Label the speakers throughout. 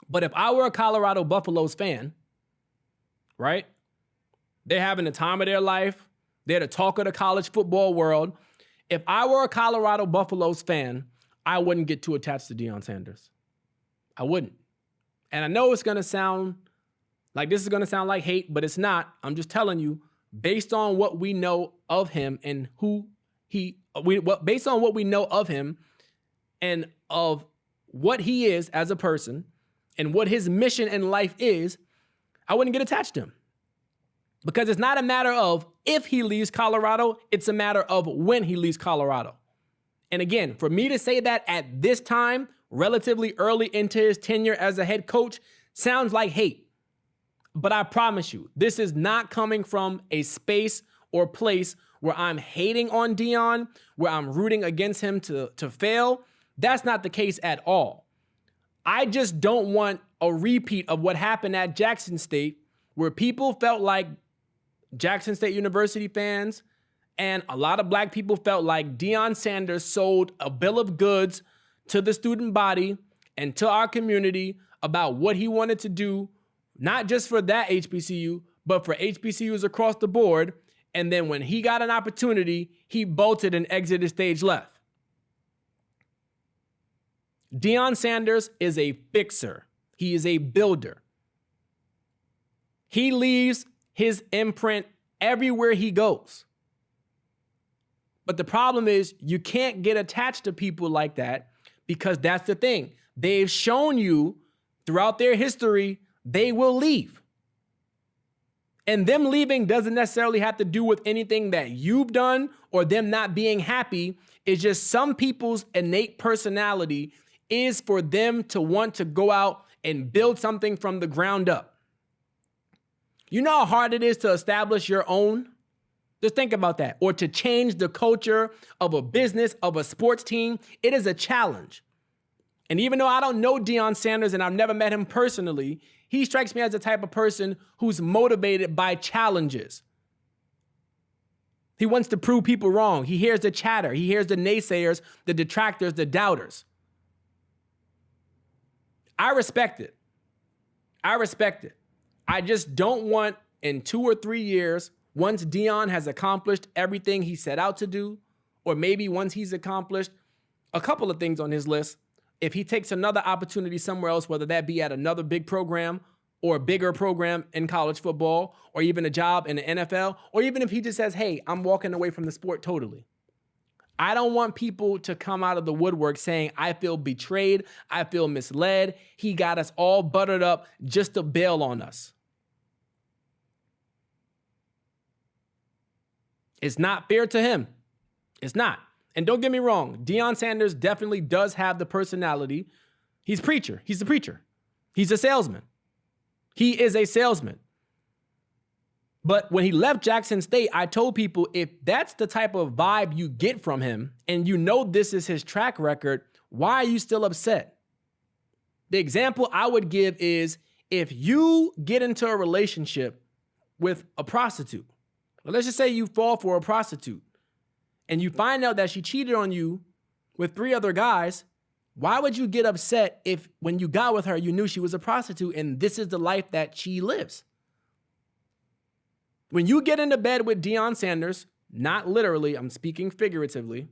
Speaker 1: But if I were a Colorado Buffaloes fan, right? They're having the time of their life. They're the talk of the college football world. If I were a Colorado Buffaloes fan, I wouldn't get too attached to Deion Sanders. I wouldn't. And I know it's going to sound like this is going to sound like hate, but it's not. I'm just telling you, based on what we know of him and based on what we know of him and of what he is as a person and what his mission in life is, I wouldn't get attached to him. Because it's not a matter of if he leaves Colorado, it's a matter of when he leaves Colorado. And again, for me to say that at this time, relatively early into his tenure as a head coach, sounds like hate. But I promise you, this is not coming from a space or place where I'm hating on Deion, where I'm rooting against him to fail. That's not the case at all. I just don't want a repeat of what happened at Jackson State, where people felt like Jackson State University fans and a lot of black people felt like Deion Sanders sold a bill of goods to the student body and to our community about what he wanted to do, not just for that HBCU, but for HBCUs across the board. And then when he got an opportunity, he bolted and exited stage left. Deion Sanders is a fixer. He is a builder. He leaves his imprint everywhere he goes. But the problem is you can't get attached to people like that because that's the thing. They've shown you throughout their history, they will leave. And them leaving doesn't necessarily have to do with anything that you've done or them not being happy. It's just some people's innate personality is for them to want to go out and build something from the ground up. You know how hard it is to establish your own? Just think about that. Or to change the culture of a business, of a sports team. It is a challenge. And even though I don't know Deion Sanders and I've never met him personally, he strikes me as the type of person who's motivated by challenges. He wants to prove people wrong. He hears the chatter. He hears the naysayers, the detractors, the doubters. I respect it. I respect it. I just don't want in 2 or 3 years, once Deion has accomplished everything he set out to do, or maybe once he's accomplished a couple of things on his list, if he takes another opportunity somewhere else, whether that be at another big program or a bigger program in college football, or even a job in the NFL, or even if he just says, hey, I'm walking away from the sport totally. I don't want people to come out of the woodwork saying, I feel betrayed, I feel misled, he got us all buttered up just to bail on us. It's not fair to him. It's not. And don't get me wrong, Deion Sanders definitely does have the personality. He's a preacher. He's a salesman. He is a salesman. But when he left Jackson State, I told people if that's the type of vibe you get from him and you know this is his track record, why are you still upset? The example I would give is if you get into a relationship with a prostitute, well, let's just say you fall for a prostitute and you find out that she cheated on you with 3 other guys, why would you get upset if when you got with her, you knew she was a prostitute and this is the life that she lives? When you get into bed with Deion Sanders, not literally, I'm speaking figuratively,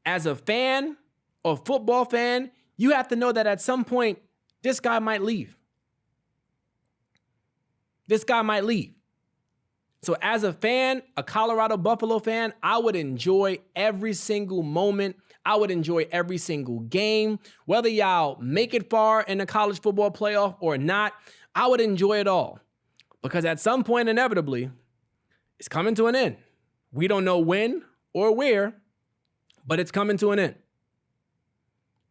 Speaker 1: as a fan, a football fan, you have to know that at some point, this guy might leave. This guy might leave. So as a fan, a Colorado Buffalo fan, I would enjoy every single moment. I would enjoy every single game. Whether y'all make it far in the college football playoff or not, I would enjoy it all. Because at some point, inevitably, it's coming to an end. We don't know when or where, but it's coming to an end.